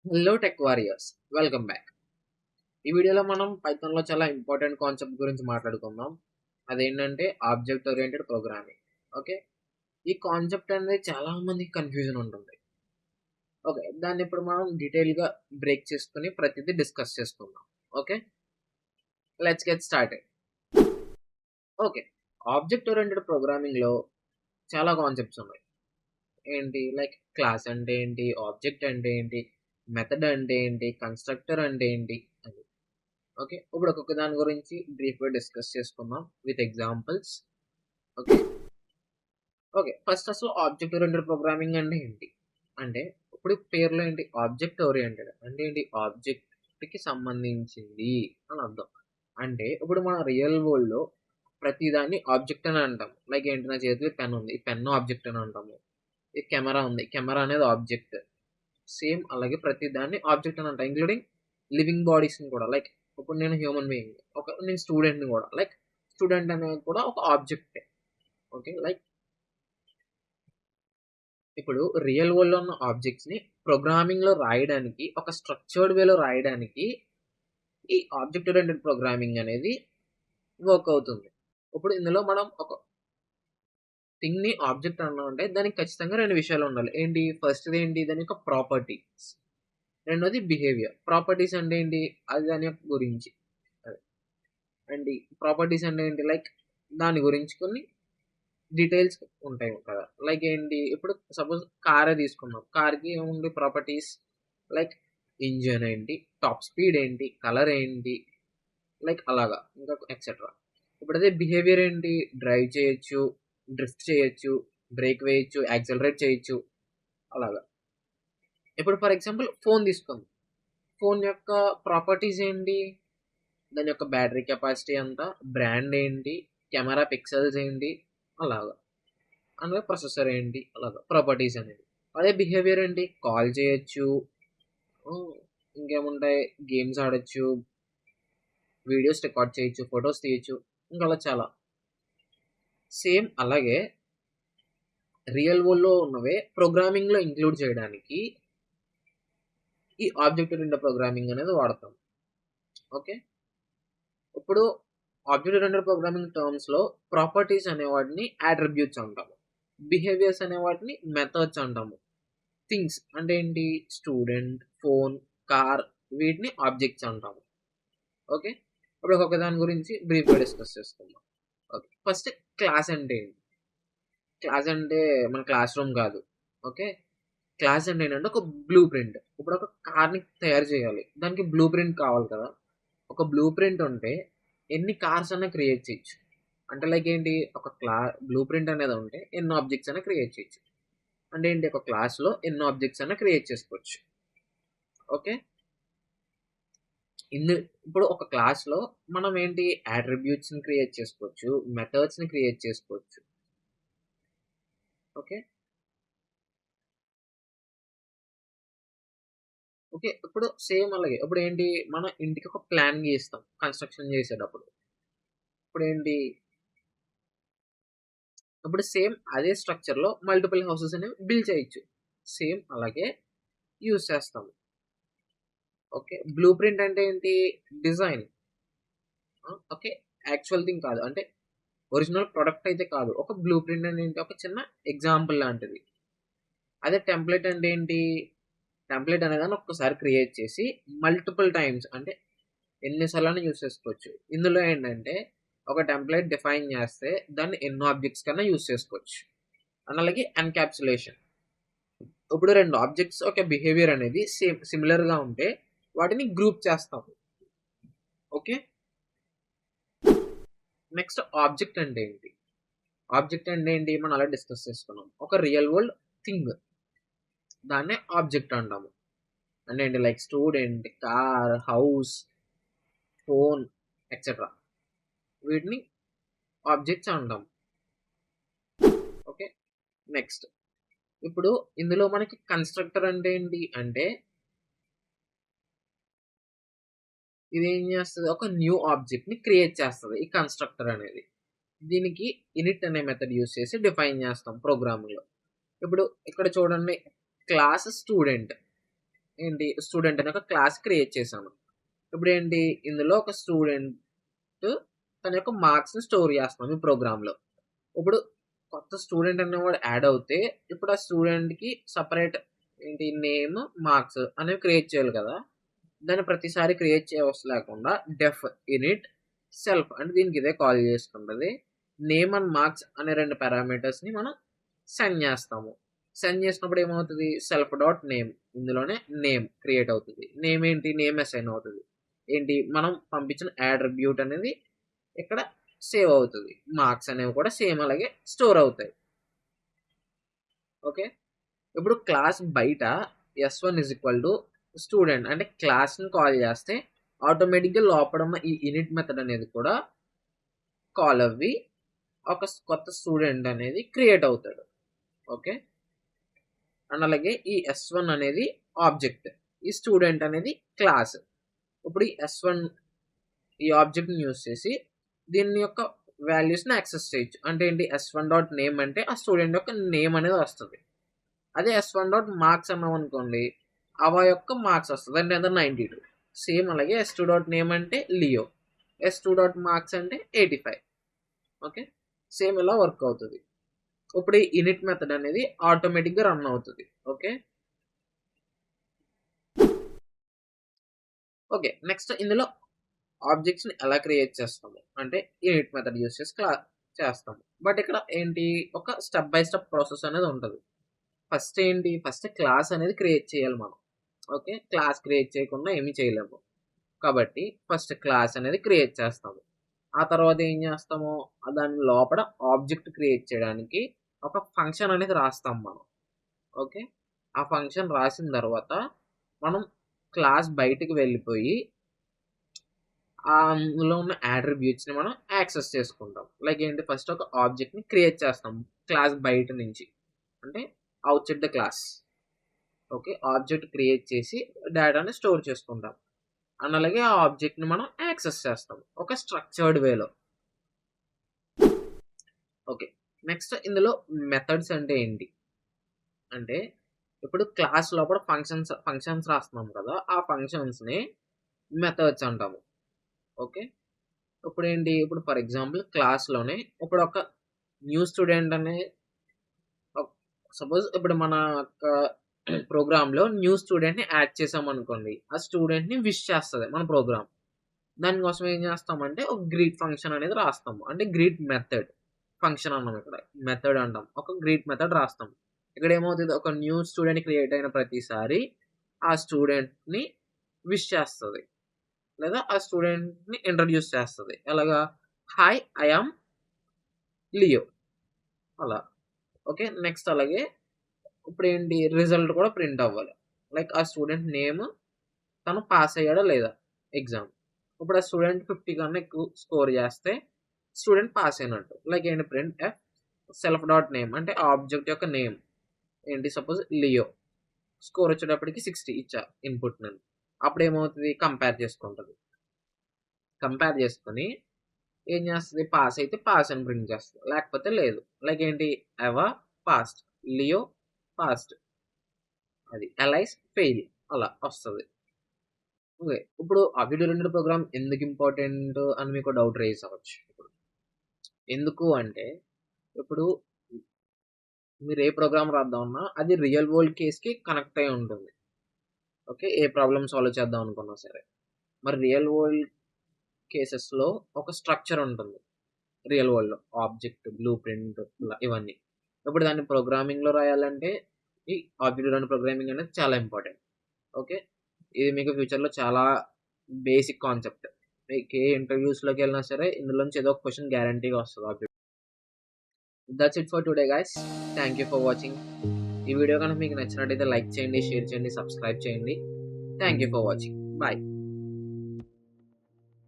Hello tech warriors, welcome back. ఈ వీడియోలో మనం పైథాన్లో చాలా ఇంపార్టెంట్ కాన్సెప్ట్ గురించి మాట్లాడుకుందాం. అదేంటంటే ఆబ్జెక్ట్ ఓరియంటెడ్ ప్రోగ్రామింగ్. ఓకే, ఈ కాన్సెప్ట్ అనేది చాలా మందికి కన్ఫ్యూజన్ ఉంటుంది. ఓకే, దాన్ని ఇప్పుడు మనం డీటెయిల్గా బ్రేక్ చేసుకుని ప్రతిదీ డిస్కస్ చేసుకుందాం. Okay, let's get started. Okay, object oriented ప్రోగ్రామింగ్లో చాలా కాన్సెప్ట్స్ ఉన్నాయి. ఏంటి లైక్ క్లాస్ అంటే ఏంటి, ఆబ్జెక్ట్ అంటే ఏంటి, మెథడ్ అంటే ఏంటి, కన్స్ట్రక్టర్ అంటే ఏంటి అని. ఓకే, ఇప్పుడు ఒక్కొక్క దాని గురించి బ్రీఫ్గా డిస్కస్ చేసుకుందాం with examples. Okay okay first అసలు ఆబ్జెక్ట్ ఓరియంటెడ్ ప్రోగ్రామింగ్ అంటే ఏంటి అంటే, ఇప్పుడు పేర్లో ఏంటి ఆబ్జెక్ట్ ఓరియంటెడ్ అంటే ఏంటి, ఆబ్జెక్ట్కి సంబంధించింది అని అర్థం. అంటే ఇప్పుడు మన రియల్ వరల్డ్లో ప్రతిదాన్ని ఆబ్జెక్ట్ అని అంటాం. లైక్ ఏంటి, నా చేతిలో పెన్ ఉంది, ఈ పెన్ ఆబ్జెక్ట్ అని అంటాము. ఈ కెమెరా ఉంది, కెమెరా అనేది ఆబ్జెక్ట్. సేమ్ అలాగే ప్రతి దాన్ని ఆబ్జెక్ట్ అని అంటాం, ఇంక్లూడింగ్ లివింగ్ బాడీస్ని కూడా. లైక్ ఇప్పుడు నేను హ్యూమన్ బీయింగ్, నేను స్టూడెంట్ని కూడా, లైక్ స్టూడెంట్ అనేది కూడా ఒక ఆబ్జెక్టే. ఓకే, లైక్ ఇప్పుడు రియల్ వరల్డ్లో ఉన్న ఆబ్జెక్ట్స్ని ప్రోగ్రామింగ్లో రాయడానికి, ఒక స్ట్రక్చర్డ్ వేలో రాయడానికి ఈ ఆబ్జెక్ట్ ఓరియంటెడ్ ప్రోగ్రామింగ్ అనేది వర్క్ అవుతుంది. ఇప్పుడు ఇందులో మనం ఒక థింగ్ని ఆబ్జెక్ట్ అన్నామంటే దానికి ఖచ్చితంగా రెండు విషయాలు ఉండాలి. ఏంటి, ఫస్ట్ది ఏంటి, దాని యొక్క ప్రాపర్టీస్. రెండోది బిహేవియర్. ప్రాపర్టీస్ అంటే ఏంటి, అది దాని యొక్క గురించి. అండ్ ప్రాపర్టీస్ అంటే ఏంటి, లైక్ దాని గురించి కొన్ని డీటెయిల్స్ ఉంటాయి కదా. లైక్ ఏంటి, ఇప్పుడు సపోజ్ కారే తీసుకున్నాం, కార్కి ఏముంది ప్రాపర్టీస్, లైక్ ఇంజన్ ఏంటి, టాప్ స్పీడ్ ఏంటి, కలర్ ఏంటి, లైక్ అలాగా ఇంకా ఎక్సెట్రా. ఇప్పుడు అదే బిహేవియర్ ఏంటి, డ్రైవ్ చేయొచ్చు, డ్రిఫ్ట్ చేయొచ్చు, బ్రేక్ వేయచ్చు, యాక్సలరేట్ చేయొచ్చు, అలాగా. ఇప్పుడు ఫర్ ఎగ్జాంపుల్ ఫోన్ తీసుకుందాం. ఫోన్ యొక్క ప్రాపర్టీస్ ఏంటి, దాని యొక్క బ్యాటరీ కెపాసిటీ ఎంత, బ్రాండ్ ఏంటి, కెమెరా పిక్సెల్స్ ఏంటి, అలాగా. అలాగే ప్రొసెసర్ ఏంటి, అలాగా ప్రాపర్టీస్ అనేది. అదే బిహేవియర్ ఏంటి, కాల్ చేయొచ్చు, ఇంకేముంటాయి, గేమ్స్ ఆడొచ్చు, వీడియోస్ రికార్డ్ చేయొచ్చు, ఫొటోస్ తీయచ్చు, ఇంకా అలా చాలా. సేమ్ అలాగే రియల్ వరల్డ్లో ఉన్నవే ప్రోగ్రామింగ్లో ఇంక్లూడ్ చేయడానికి ఈ ఆబ్జెక్ట్ ఓరియంటెడ్ ప్రోగ్రామింగ్ అనేది వాడతాం. ఓకే, ఇప్పుడు ఆబ్జెక్ట్ ఓరియంటెడ్ ప్రోగ్రామింగ్ టర్మ్స్లో ప్రాపర్టీస్ అనే వాటిని అట్రిబ్యూట్స్ అంటాము, బిహేవియర్స్ అనే వాటిని మెథడ్స్ అంటాము, థింగ్స్ అంటే ఏంటి, స్టూడెంట్, ఫోన్, కార్, వీటిని ఆబ్జెక్ట్స్ అంటాము. ఓకే, ఇప్పుడు ఒక్కొక్క దాని గురించి బ్రీఫ్గా డిస్కస్ చేసుకుందాం. ఓకే, ఫస్ట్ క్లాస్ అంటే ఏంటి. క్లాస్ అంటే మన క్లాస్ రూమ్ కాదు. ఓకే, క్లాస్ అంటే ఏంటంటే ఒక బ్లూ ప్రింట్. ఇప్పుడు ఒక కార్ని తయారు చేయాలి, దానికి బ్లూ ప్రింట్ కావాలి కదా. ఒక బ్లూ ప్రింట్ ఉంటే ఎన్ని కార్స్ అన్నా క్రియేట్ చేయొచ్చు. అంటే లైక్ ఏంటి, ఒక బ్లూ ప్రింట్ అనేది ఉంటే ఎన్ని ఆబ్జెక్ట్స్ అయినా క్రియేట్ చేయొచ్చు. అంటే ఏంటి, ఒక క్లాస్లో ఎన్ని ఆబ్జెక్ట్స్ అయినా క్రియేట్ చేసుకోవచ్చు. ఓకే, ఇందు ఇప్పుడు ఒక క్లాస్లో మనం ఏంటి, అట్రిబ్యూట్స్ని క్రియేట్ చేసుకోవచ్చు, మెథడ్స్ని క్రియేట్ చేసుకోవచ్చు. ఓకే ఓకే ఇప్పుడు సేమ్ అలాగే, ఇప్పుడు ఏంటి, మన ఇంటికి ఒక ప్లాన్ గీస్తాం కన్స్ట్రక్షన్ చేసేటప్పుడు. ఇప్పుడు ఏంటి, ఇప్పుడు సేమ్ అదే స్ట్రక్చర్లో మల్టిపుల్ హౌసెస్ అనేవి బిల్డ్ చేయొచ్చు. సేమ్ అలాగే యూజ్ చేస్తాము. ఓకే, బ్లూ ప్రింట్ అంటే ఏంటి, డిజైన్. ఓకే, యాక్చువల్ థింగ్ కాదు, అంటే ఒరిజినల్ ప్రొడక్ట్ అయితే కాదు. ఒక బ్లూ ప్రింట్ అంటే ఏంటి, ఒక చిన్న ఎగ్జాంపుల్ లాంటిది. అదే టెంప్లెట్ అంటే ఏంటి, టెంప్లెట్ అనేదాన్ని ఒక్కసారి క్రియేట్ చేసి మల్టిపుల్ టైమ్స్, అంటే ఎన్నిసార్లు యూస్ చేసుకోవచ్చు. ఇందులో ఏంటంటే ఒక టెంప్లెట్ డిఫైన్ చేస్తే దాన్ని ఎన్నో ఆబ్జెక్ట్స్ కన్నా యూస్ చేసుకోవచ్చు. అండ్ అలాగే ఎన్క్యాప్సులేషన్. ఇప్పుడు రెండు ఆబ్జెక్ట్స్ ఒక బిహేవియర్ అనేది సిమిలర్గా ఉంటే వాటిని గ్రూప్ చేస్తాము. ఓకే, నెక్స్ట్ ఆబ్జెక్ట్ అంటే ఏంటి. ఆబ్జెక్ట్ అంటే ఏంటి, మనం అలా డిస్కస్ చేసుకున్నాం. ఒక రియల్ వరల్డ్ థింగ్, దాన్నే ఆబ్జెక్ట్ అంటాము. అంటే ఏంటి, like student, car, house, phone, etcetera, వీటిని ఆబ్జెక్ట్స్ అంటాం. ఓకే, నెక్స్ట్ ఇప్పుడు ఇందులో మనకి కన్స్ట్రక్టర్ అంటే ఏంటి అంటే, ఇది ఏం చేస్తుంది, ఒక న్యూ ఆబ్జెక్ట్ ని క్రియేట్ చేస్తుంది ఈ కన్స్ట్రక్టర్ అనేది. దీనికి ఇనిట్ అనే మెథడ్ యూస్ చేసి డిఫైన్ చేస్తాం ప్రోగ్రామింగ్ లో. ఇప్పుడు ఇక్కడ చూడండి, క్లాస్ స్టూడెంట్, ఏంటి స్టూడెంట్ అనే ఒక క్లాస్ క్రియేట్ చేశాను. ఇప్పుడు ఏంటి ఇందులో ఒక స్టూడెంట్ తన యొక్క మార్క్స్ని స్టోర్ చేస్తున్నాం ఈ ప్రోగ్రాంలో. ఇప్పుడు కొత్త స్టూడెంట్ అనేవాడు యాడ్ అవుతే ఇప్పుడు ఆ స్టూడెంట్కి సపరేట్ ఏంటి నేమ్ మార్క్స్ అనేవి క్రియేట్ చేయాలి కదా. దాన్ని ప్రతిసారి క్రియేట్ చేయవలసిన లేకుండా డెఫ్ ఇనిట్ సెల్ఫ్ అంటే దీనికి ఇదే కాల్ చేసుకుంటుంది. నేమ్ అండ్ మార్క్స్ అనే 2 పారామీటర్స్ని మనం సెండ్ చేస్తాము. సెండ్ చేసినప్పుడు ఏమవుతుంది, సెల్ఫ్ డాట్ నేమ్ ఇందులోనే నేమ్ క్రియేట్ అవుతుంది. నేమ్ ఏంటి, నేమ్ అసైన్ అవుతుంది. ఏంటి మనం పంపించిన అట్రిబ్యూట్ అనేది ఇక్కడ సేవ్ అవుతుంది. మార్క్స్ అనేవి కూడా సేమ్ అలాగే స్టోర్ అవుతాయి. ఓకే, ఇప్పుడు క్లాస్ బయట S1 is equal to student అంటే క్లాస్ని కాల్ చేస్తే ఆటోమేటిక్గా లోపల ఉన్న ఈ ఇనిట్ మెథడ్ అనేది కూడా కాల్ అవ్వి ఒక కొత్త స్టూడెంట్ అనేది క్రియేట్ అవుతాడు. ఓకే, అండ్ అలాగే ఈ S1 అనేది ఆబ్జెక్ట్, ఈ స్టూడెంట్ అనేది క్లాస్. ఇప్పుడు ఈ S1 ఈ ఆబ్జెక్ట్ని యూజ్ చేసి దీని యొక్క వాల్యూస్ని యాక్సెస్ చేయొచ్చు. అంటే ఏంటి, S1 డాట్ నేమ్ అంటే ఆ స్టూడెంట్ యొక్క నేమ్ అనేది వస్తుంది. అదే S1 డాట్ మార్క్స్ అన్నాం అనుకోండి, అవ యొక్క మార్క్స్ వస్తుంది అంటే ఎంత 92. సేమ్ అలాగే S2 డాట్ నేమ్ అంటే లియో, S2 డాట్ మార్క్స్ అంటే 85. ఓకే, సేమ్ ఇలా వర్క్ అవుతుంది. ఇప్పుడు ఈ ఇనిట్ మెథడ్ అనేది ఆటోమేటిక్గా రన్ అవుతుంది. ఓకే ఓకే నెక్స్ట్ ఇందులో ఆబ్జెక్ట్స్ని ఎలా క్రియేట్ చేస్తాము అంటే ఇనిట్ మెథడ్ యూస్ చేసి చేస్తాము. బట్ ఇక్కడ ఏంటి, ఒక స్టెప్ బై స్టెప్ ప్రాసెస్ అనేది ఉంటుంది. ఫస్ట్ ఏంటి, ఫస్ట్ క్లాస్ అనేది క్రియేట్ చేయాలి మనం. ఓకే, క్లాస్ క్రియేట్ చేయకుండా ఏమీ చేయలేము కాబట్టి ఫస్ట్ క్లాస్ అనేది క్రియేట్ చేస్తాము. ఆ తర్వాత ఏం చేస్తాము, దాని లోపల ఆబ్జెక్ట్ క్రియేట్ చేయడానికి ఒక ఫంక్షన్ అనేది రాస్తాం మనం. ఓకే, ఆ ఫంక్షన్ రాసిన తర్వాత మనం క్లాస్ బయటికి వెళ్ళిపోయి అందులో ఉన్న అట్రిబ్యూట్స్ని మనం యాక్సెస్ చేసుకుంటాం. లైక్ ఏంటి, ఫస్ట్ ఒక ఆబ్జెక్ట్ని క్రియేట్ చేస్తాం క్లాస్ బయట నుంచి, అంటే out side the class. Okay, object create చేసి డేటాని స్టోర్ చేసుకుంటాం అండ్ అలాగే ఆ ఆబ్జెక్ట్ని మనం యాక్సెస్ చేస్తాం ఒక స్ట్రక్చర్డ్ వేలో. ఓకే, నెక్స్ట్ ఇందులో మెథడ్స్ అంటే ఏంటి అంటే, ఇప్పుడు క్లాస్ లోపల ఫంక్షన్స్ రాస్తున్నాం కదా, ఆ ఫంక్షన్స్ని మెథడ్స్ అంటాము. ఓకే, ఇప్పుడు ఏంటి, ఇప్పుడు ఫర్ ఎగ్జాంపుల్ క్లాస్లోనే ఇప్పుడు ఒక న్యూ స్టూడెంట్ అనే సపోజ్ ఇప్పుడు మన ప్రోగ్రాంలో న్యూ స్టూడెంట్ని యాడ్ చేసాం అనుకోండి, ఆ స్టూడెంట్ని విష్ చేస్తుంది మన ప్రోగ్రామ్. దానికోసం ఏం చేస్తామంటే ఒక గ్రీట్ ఫంక్షన్ అనేది రాస్తాము. అంటే గ్రీట్ మెథడ్ ఫంక్షన్ అన్నాం, ఇక్కడ మెథడ్ అంటాం. ఒక గ్రీట్ మెథడ్ రాస్తాం. ఇక్కడ ఏమవుతుంది, ఒక న్యూ స్టూడెంట్ క్రియేట్ అయిన ప్రతిసారి ఆ స్టూడెంట్ని విష్ చేస్తుంది లేదా ఆ స్టూడెంట్ని ఇంట్రడ్యూస్ చేస్తుంది. ఎలాగా, హాయ్ ఐ యామ్ లియో అలా. ఓకే, నెక్స్ట్ అలాగే ఇప్పుడు ఏంటి, రిజల్ట్ కూడా ప్రింట్ అవ్వాలి. లైక్ ఆ స్టూడెంట్ నేమ్, తను పాస్ అయ్యాడా లేదా ఎగ్జామ్. ఇప్పుడు ఆ స్టూడెంట్ 50 కన్నా ఎక్కువ స్కోర్ చేస్తే స్టూడెంట్ పాస్ అయినట్టు. లైక్ ఏంటి, print F self dot name అంటే ఆబ్జెక్ట్ యొక్క నేమ్ ఏంటి, సపోజ్ లియో. స్కోర్ వచ్చేటప్పటికి 60 ఇచ్చా ఇన్పుట్ నేను. అప్పుడు ఏమవుతుంది, కంపేర్ చేసుకుంటుంది. కంపేర్ చేసుకుని ఏం చేస్తుంది, పాస్ అయితే పాస్ అని ప్రింట్ చేస్తుంది, లేకపోతే లేదు. లైక్ ఏంటి, ఎవా పాస్ట్, లియో పాస్ట్, అది ఎలైస్ ఫెయిల్ అలా వస్తుంది. ఓకే, ఇప్పుడు ఆ వీడియో రిలేటెడ్ ప్రోగ్రామ్ ఎందుకు ఇంపార్టెంట్ అని మీకు డౌట్ రేస్ అవ్వచ్చు. ఇప్పుడు ఎందుకు అంటే, ఇప్పుడు మీరు ఏ ప్రోగ్రామ్ రాద్దామన్నా అది రియల్ వరల్డ్ కేస్కి కనెక్ట్ అయి ఉంటుంది. ఓకే, ఏ ప్రాబ్లమ్ సాల్వ్ చేద్దాం అనుకున్నా సరే, మరి రియల్ వరల్డ్ కేసెస్లో ఒక స్ట్రక్చర్ ఉంటుంది. రియల్ వరల్డ్లో ఆబ్జెక్ట్, బ్లూ ప్రింట్ ఇవన్నీ. ఇప్పుడు దాన్ని ప్రోగ్రామింగ్లో రాయాలంటే ఈ ఆబ్జెక్ట్ అండ్ ప్రోగ్రామింగ్ అనేది చాలా ఇంపార్టెంట్. ఓకే, ఇది మీకు ఫ్యూచర్లో చాలా బేసిక్ కాన్సెప్ట్. మీకు ఏ ఇంటర్వ్యూస్లోకి వెళ్ళినా సరే ఇందులోంచి ఏదో ఒక క్వశ్చన్ గ్యారంటీగా వస్తుంది object. That's it for today guys, thank you for watching. ఈ వీడియో కనుక మీకు నచ్చినట్టయితే లైక్ చేయండి, షేర్ చేయండి, సబ్స్క్రైబ్ చేయండి. Thank you for watching, bye.